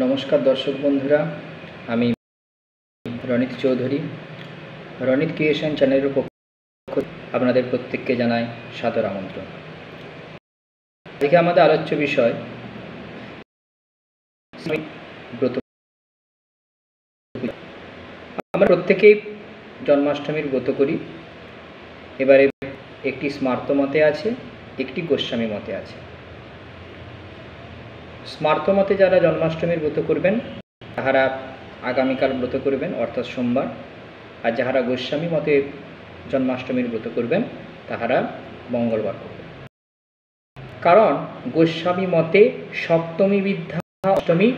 नमस्कार दर्शक बंधुरा आमी रनित चौधुरी रनित क्रिएशन चैनल पक्ष आपनादेर प्रत्येकके जानाई सादर आमंत्रण। आजके आमादेर आलोच्य विषय व्रत। आमरा प्रत्येकेई जन्माष्टमीर व्रत करी। एबारे एकटी स्मार्त मते आछे, एकटी गोस्वामी मते आछे। स्मार्त मते जारा जन्माष्टमीर व्रत करबेन ताहारा आगामीकाल व्रत करबेन अर्थात सोमवार, और जाहारा गोस्वामी मते जन्माष्टमीर व्रत करबेन ताहारा मंगलवार करबेन। कारण गोस्वामी मते सप्तमी विद्या अष्टमी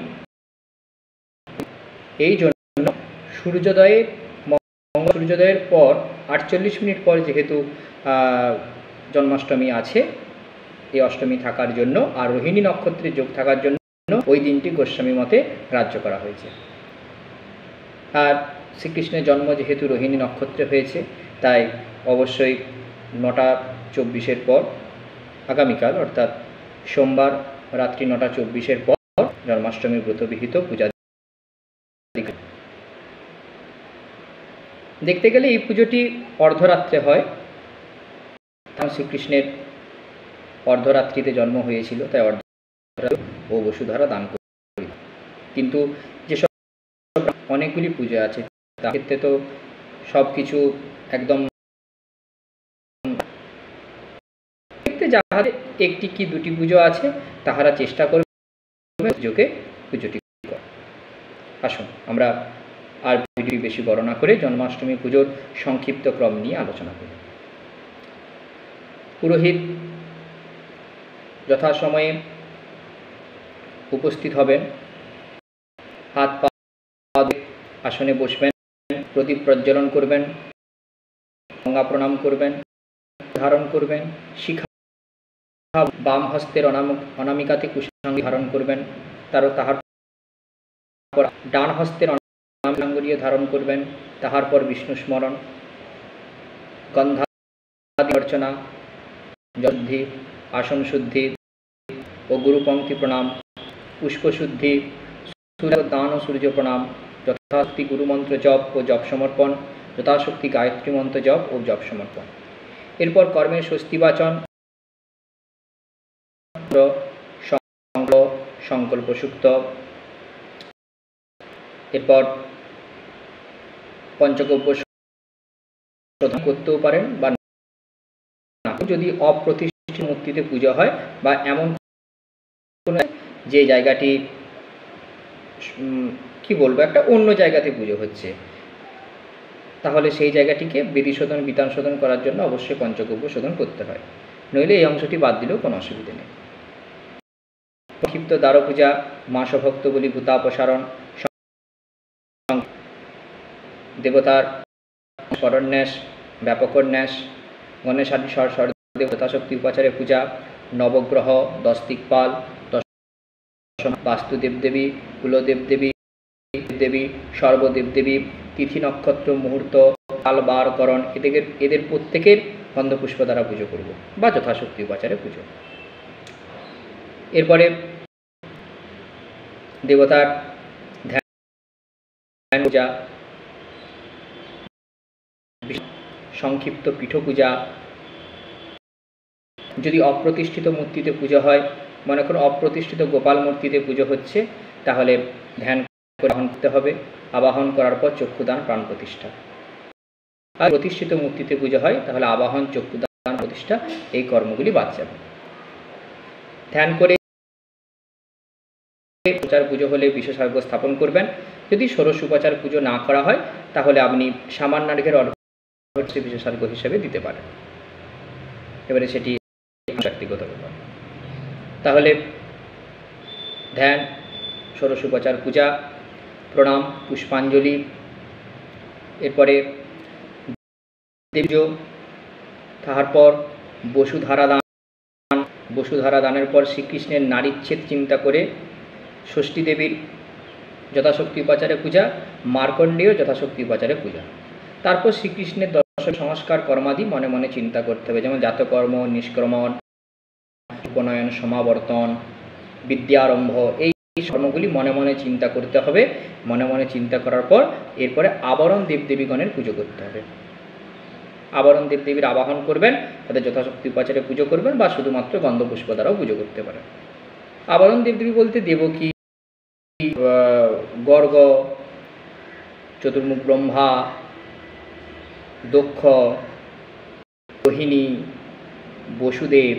এই জন্য सूर्योदयेर पर 48 मिनट पर जेहेतु जन्माष्टमी आछे এই अष्टमी थाकार जन्य और रोहिणी नक्षत्रे जोग थाकार जन्य ओई दिनटी गोस्वामी मते ग्राह्य करा हयेछे। और श्रीकृष्णेर जन्म जेहेतु रोहिणी नक्षत्रे हयेछे ताई अवश्यई 9:24 पर आगामीकाल अर्थात सोमवार रात्रि 9:24 पर जन्माष्टमी व्रत विहित पूजा देखते गेले এই পুজোটি अर्धरात्रे হয়। श्रीकृष्णेर अर्धरात्रिते जन्म हयेछिल ताई अर्धरात्रि ओ वसुधारा दान करी। किन्तु जेसब अनेकगुली पूजा आछे तार क्षेत्रे तो सबकिछु एकदम যাহাদের একটি কি দুটি পুজো আছে তাহারা চেষ্টা করবে পুজোটি করার। আসুন আমরা আর ভিডিও বেশি বড় না করে জন্মাষ্টমী পুজোর সংক্ষিপ্ত ক্রম নিয়ে আলোচনা করি। পুরোহিত যথাসময়ে উপস্থিত হবেন, হাত পা আসনে বসবেন, প্রদীপ প্রজ্বলন করবেন, গঙ্গা প্রণাম করবেন, ধারণ করবেন, শিখা বাম হস্তের অনামিকাতে কুশাঙ্গী ধারণ করবেন, তাহার পর ডান হস্তের অনামিকাঙ্গুলীয় ধারণ করবেন, তাহার পর বিষ্ণু স্মরণ, গন্ধাদি অর্চনা, জলশুদ্ধি, আসন শুদ্ধি ও গুরুপঙ্ক্তি প্রণাম, পুষ্পশুদ্ধি, সূর্য দান ও সূর্য প্রণাম, যথাশক্তি গুরুমন্ত্র জপ ও জপ সমর্পণ, যথাশক্তি গায়ত্রী মন্ত্র জপ ও জপ সমর্পণ। এরপর কর্মের স্বস্তিবাচন, সংকল্প সুক্ত, এরপর পঞ্চগব্য শোধন করতেও পারেন বা যদি অপ্রতিষ্ঠিত মূর্তিতে পূজা হয় বা এমন কোনো যে জায়গাটি কি বলবো একটা অন্য জায়গাতে পুজো হচ্ছে তাহলে সেই জায়গাটিকে বেদী শোধন বিধান শোধন করার জন্য অবশ্যই পঞ্চগব্য শোধন করতে হয়, নইলে এই অংশটি বাদ দিলেও কোনো অসুবিধা নেই। সংক্ষিপ্ত দ্বার পূজা, মাসভক্ত বলি ভূতাপসারণ, দেবতার স্মরণন্যাস, ব্যাপকন্যাস, গণেশাদি সরদেব যথাশক্তি উপাচারে পূজা, নবগ্রহ, 10 দিকপাল, 10 বাস্তু দেবদেবী, কুলদেবদেবী দেবী, সর্বদেবদেবী, তিথি নক্ষত্র মুহূর্ত কাল বারকরণ এদের প্রত্যেকের গন্ধপুষ্প দ্বারা পুজো করব বা যথাশক্তি উপাচারে পুজো। এরপরে দেবতার ধ্যান পূজা, সংক্ষিপ্ত পীঠ পূজা। যদি অপ্রতিষ্ঠিত মূর্তিতে পুজো হয়, মনে করুন অপ্রতিষ্ঠিত গোপাল মূর্তিতে পুজো হচ্ছে, তাহলে ধ্যান আবাহন করতে হবে, আবাহন করার পর চক্ষুদান প্রাণ প্রতিষ্ঠা। আর প্রতিষ্ঠিত মূর্তিতে পুজো হয় তাহলে আবাহন চক্ষুদান প্রতিষ্ঠা এই কর্মগুলি বাদ যাবে। ধ্যান করে উপাচার পুজো হলে বিশেষার্ঘ্য স্থাপন করবেন। যদি ষোড়শ উপাচার পুজো না করা হয় তাহলে আপনি সামান্যার্ঘ্যের অর্ঘ্য বিশেষার্ঘ্য হিসেবে দিতে পারেন। এবারে সেটি ব্যক্তিগত ব্যাপার। তাহলে ধ্যান, ষোড়শ উপাচার পূজা, প্রণাম, পুষ্পাঞ্জলি, এরপরে দেবীজ, তারপর বসুধারা দান। বসুধারা দানের পর শ্রীকৃষ্ণের নারীচ্ছেদ চিন্তা করে ষষ্ঠী দেবীর যথাশক্তি উপাচারে পূজা, মার্কণ্ডেয় যথাশক্তি উপাচারে পূজা। তারপর শ্রীকৃষ্ণের দশ সংস্কার কর্মাদি মনে মনে চিন্তা করতে হবে, যেমন জাতকর্ম, নিষ্ক্রমণ, উপনয়ন, সমাবর্তন, বিদ্যারম্ভ, এই এই কর্মগুলি মনে মনে চিন্তা করতে হবে। মনে মনে চিন্তা করার পর এরপরে আবরণ দেবদেবীগণের পুজো করতে হবে। আবরণ দেবদেবীর আবাহন করবেন, তাদের যথাশক্তি উপাচারে পুজো করবেন বা শুধুমাত্র গন্ধপুষ্প দ্বারাও পুজো করতে পারেন। আবরণ দেবদেবী বলতে দেবকী, গর্গ, চতুর্মুখ ব্রহ্মা, দক্ষ, রোহিণী, বসুদেব,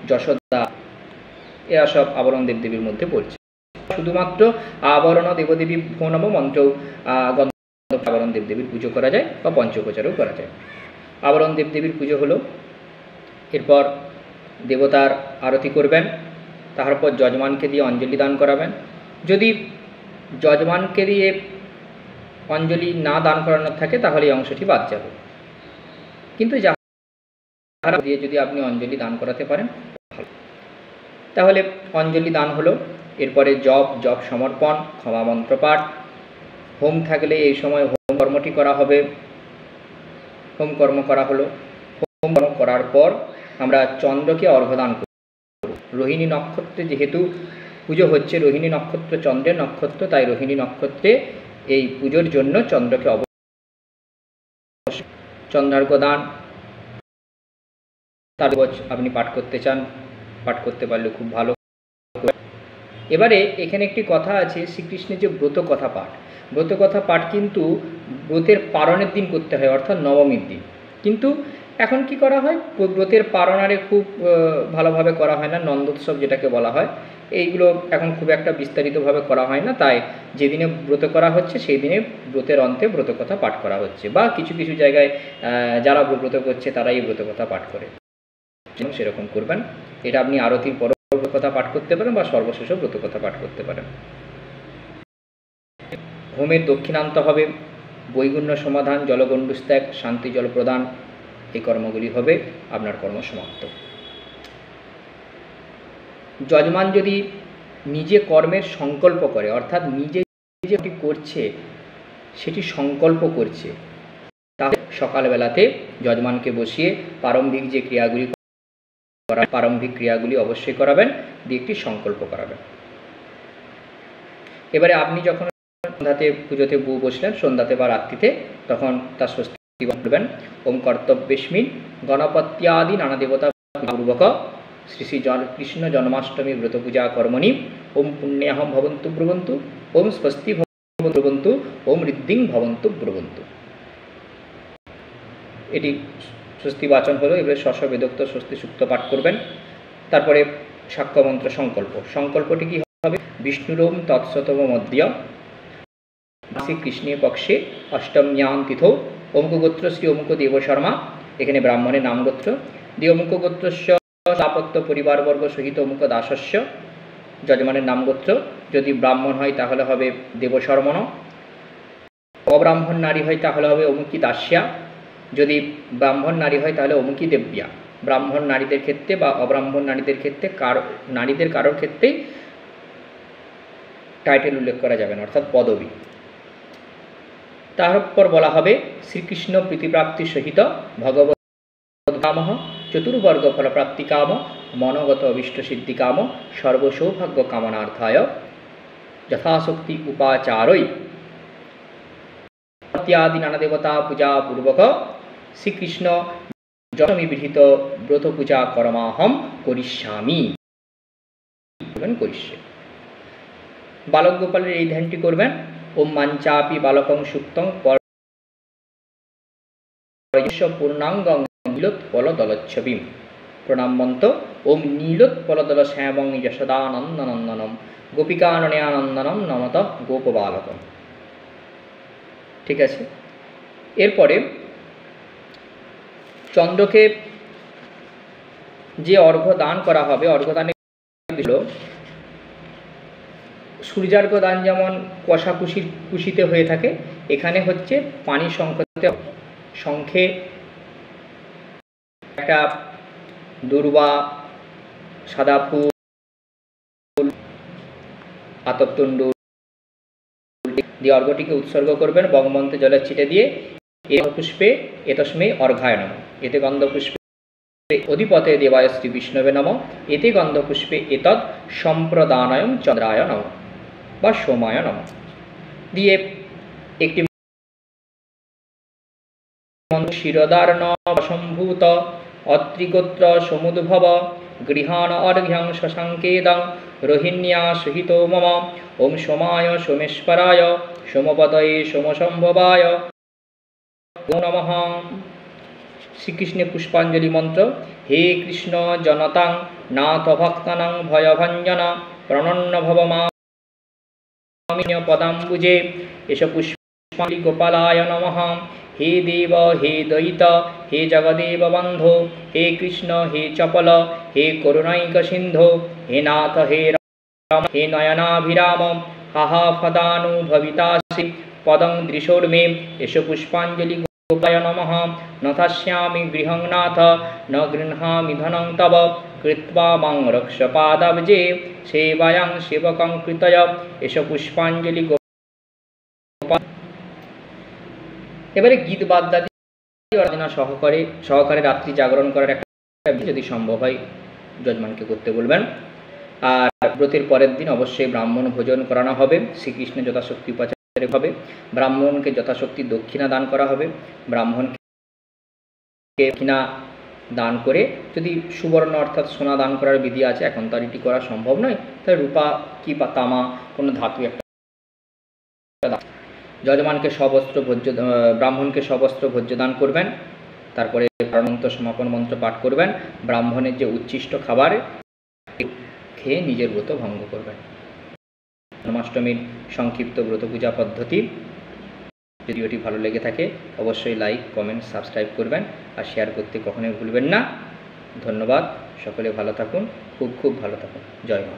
যশোদা, এরা সব আবরণ দেবদেবীর মধ্যে পড়ছে। শুধুমাত্র আবরণ দেবদেবী ভো নম মন্ত্র আবরণ দেবদেবীর পুজো করা যায় বা পঞ্চোপচারও করা যায়। আবরণ দেবদেবীর পুজো হলো, এরপর দেবতার আরতি করবেন, তারপর যজমানকে দিয়ে অঞ্জলি দান করাবেন। যদি যজমানকে দিয়ে অঞ্জলি না দান করানোর থাকে তাহলে এই অংশটি বাদ যাবে, কিন্তু যারা দিয়ে যদি আপনি অঞ্জলি দান করাতে পারেন ভালো। তাহলে অঞ্জলি দান হলো, এরপরে জপ সমর্পণ, ক্ষমা মন্ত্রপাঠ, হোম থাকলে এই সময় হোম কর্মটি করা হবে। হোম কর্ম করা হলো, হোম কর্ম করার পর আমরা চন্দ্রকে অর্ঘ্যদান করি। রোহিণী নক্ষত্রে যেহেতু পুজো হচ্ছে, রোহিণী নক্ষত্র চন্দ্রের নক্ষত্র, তাই রোহিণী নক্ষত্রে এই পুজোর জন্য চন্দ্রকে চন্দ্রার্ঘ্য দান। তারপর আপনি পাঠ করতে চান, পাঠ করতে পারলে খুব ভালো। এবারে এখানে একটি কথা আছে, শ্রীকৃষ্ণের যে ব্রত কথা পাঠ, ব্রত কথা পাঠ কিন্তু ব্রতের পারণের দিন করতে হয়, অর্থাৎ নবমীর দিন। কিন্তু এখন কি করা হয়, ব্রতের পারণ আরে খুব ভালোভাবে করা হয় না, নন্দোৎসব যেটাকে বলা হয়, এইগুলো এখন খুব একটা বিস্তারিতভাবে করা হয় না। তাই যেদিনে ব্রত করা হচ্ছে সেই দিনে ব্রতের অন্তে ব্রত কথা পাঠ করা হচ্ছে, বা কিছু কিছু জায়গায় যারা ব্রত করছে তারা এই ব্রত কথা পাঠ করে, সেরকম করবেন। এটা আপনি আরতির পর কথা পাঠ করতে পারেন বা সর্বশেষ ব্রত কথা পাঠ করতে পারেন। হোমের দক্ষিণান্ত হবে, বৈগুণ্য সমাধান, জলগণ্ডুস্ত্যাগ, শান্তি জল প্রদান, এই কর্মগুলি হবে, আপনার কর্ম সমাপ্ত। যজমান যদি নিজে কর্মের সংকল্প করে, অর্থাৎ নিজে যেটি করছে সেটি সংকল্প করছে, তাহলে সকালবেলাতে যজমানকে বসিয়ে প্রারম্ভিক যে ক্রিয়াগুলি প্রারম্ভিক ক্রিয়াগুলি অবশ্যই করাবেন, দিয়ে একটি সংকল্প করাবেন। এবারে আপনি যখন সন্ধ্যাতে পুজোতে বসলেন, সন্ধ্যাতে বা রাত্রিতে, তখন তার স্বস্তি বলবেন। ওম কর্তব্যেস্মিন গণপত্যাদি নানা দেবতা পূর্বক শ্রী শ্রী কৃষ্ণ জন্মাষ্টমী ব্রত পূজা কর্মণি ওম পুণ্যাহম ভবন্তু ব্রবন্তু, ওম স্বস্তি ব্রবন্তু, ওম ঋদ্ধিং ভবন্তু ব্রবন্তু। এটি স্বস্তি বাচন হলো। এবারে স্ব বেদোক্ত স্বস্তি সূক্ত পাঠ করবেন। তারপরে সাক্ষ্যমন্ত্র সংকল্প। সংকল্পটি কি হবে, বিষ্ণুরোম তৎসতম মধ্য মাসে কৃষ্ণে পক্ষে অষ্টম্যাং তিথৌ অমুক গোত্র শ্রী অমুক দেব শর্মা, এখানে ব্রাহ্মণের নাম গোত্র, দিয়ে অমুক গোত্রস্য দাপত্য পরিবারবর্গ সহিত অমুক দাসস্য, যজমানের নাম গোত্র। যদি ব্রাহ্মণ হয় তাহলে হবে দেবশর্মণ, অব্রাহ্মণ নারী হয় তাহলে হবে অমুকী দাস্যা, যদি ব্রাহ্মণ নারী হয় তাহলে অমুকী দেব্যা। ব্রাহ্মণ নারীদের ক্ষেত্রে বা অব্রাহ্মণ নারীদের ক্ষেত্রে নারীদের কারোর ক্ষেত্রেই টাইটেল উল্লেখ করা যাবে না, অর্থাৎ পদবী। তারপর বলা হবে শ্রীকৃষ্ণ প্রীতিপ্রাপ্তি সহিত ভগবত কাম, চতুর্বর্গ ফলপ্রাপ্তি কাম, মনোগত অভীষ্ট সিদ্ধি কাম, সর্বসৌভাগ্য কামনার্থায় যথাশক্তি উপাচারই ইত্যাদি নানা দেবতা পূজা পূর্বক শ্রীকৃষ্ণ জন্মী বিহিত ব্রত পূজা কর্মাহম করিষ্যামি। বালক গোপালের এই ধ্যানটি করবেন। ওম মাঞ্চাপি বালকং সুক্তং পূর্ণাঙ্গং নীলোৎপলদলচ্ছবিম প্রণাম মন্ত্র। ওম নীলোৎপলদল শ্যামং যশোদানন্দনন্দনম গোপিকাননয়ানন্দনম নমত গোপবালকম। ঠিক আছে। এরপরে চন্দ্রকে যে অর্ঘ্য দান করা হবে, অর্ঘ্যদানে সূর্যার্ঘ্য দান যেমন কষা কুশিতে হয়ে থাকে, এখানে হচ্ছে পানি শঙ্খতে, শঙ্খে একটা দুর্বা, সাদা ফুল, আতপতণ্ডুল দিয়ে অর্ঘ্যটিকে উৎসর্গ করবেন। বঙ্গমন্ত্রে জলের ছিটে দিয়ে এ পুষ্পে এতস্মে অর্ঘায় নমঃ, এতে গন্ধপুষ্পে অধিপতে দেবায় শ্রী বিষ্ণবে নম, এতে গন্ধপুষ্পে এতৎ সম্প্রদানয়ম চন্দ্রায় নম বা সোমায় নম দিয়ে একটি শিরদার্ণ সম্ভূত অত্রিগোত্র সমুদ্ভব গৃহাণ অর্ঘ্যং শশাঙ্কেদং রোহিণ্যা সহিত মম। ওম সোমায় সোমেশ্বরায় সোমপদয়ে সোমসম্ভবায় নমঃ। শ্রীকৃষ্ণের পুষ্পাঞ্জলি মন্ত্র। হে কৃষ্ণ জনতাং নাথ ভক্তানাং ভয়ভঞ্জন প্রণন্ন ভবমামি পদাম্বুজে এষ পুষ্পাঞ্জলি গোপালায় নমঃ। হে দেব হে দয়িত হে জগদেব বন্ধো হে কৃষ্ণ হে চপল হে করুণৈক সিন্ধো হে নাথ হে রাম হে নয়নাভিরাম হাহা ফদানুভবিতাসি পদং দৃশোর্মে এষ পুষ্পাঞ্জলি গোপায় নমঃ। নথাস্যামি গৃহং নাথ ন গৃহামি ধনং তব কৃত্বা মাং রক্ষ পাদাব্জে সেবায়াং সেবকং কৃতয় এষ পুষ্পাঞ্জলি গোপাল। এবারে গীত বাদ্যাদি আরাধনা সহকারে রাত্রি জাগরণ করার একটা যদি সম্ভব হয় যজমানকে করতে বলবেন। আর ব্রতের পরের দিন অবশ্যই ব্রাহ্মণ ভোজন করানো হবে, শ্রীকৃষ্ণ যথাশক্তি উপাচারে হবে, ব্রাহ্মণকে যথাশক্তি দক্ষিণা দান করা হবে। ব্রাহ্মণকে দক্ষিণা দান করে যদি সুবর্ণ অর্থাৎ সোনা দান করার বিধি আছে, এখন তার এটি করা সম্ভব নয়, তাহলে রূপা কি বা তামা কোনো ধাতু একটা। যজমানকে সবস্ত্র ভোজ্য ব্রাহ্মণকে সবস্ত্র ভোজ্য দান করবেন। তারপরে মন্ত্র সমাপন মন্ত্র পাঠ করবেন। ব্রাহ্মণের যে উচ্ছিষ্ট খাবার খেয়ে নিজের ব্রত ভঙ্গ করবেন। জন্মাষ্টমীর সংক্ষিপ্ত ব্রত পূজা পদ্ধতি। ভিডিওটি ভালো লেগে থাকে অবশ্যই লাইক কমেন্ট সাবস্ক্রাইব করবেন আর শেয়ার করতে কখনোই ভুলবেন না। ধন্যবাদ। সকলে ভালো থাকুন, খুব খুব ভালো থাকুন। জয় মা।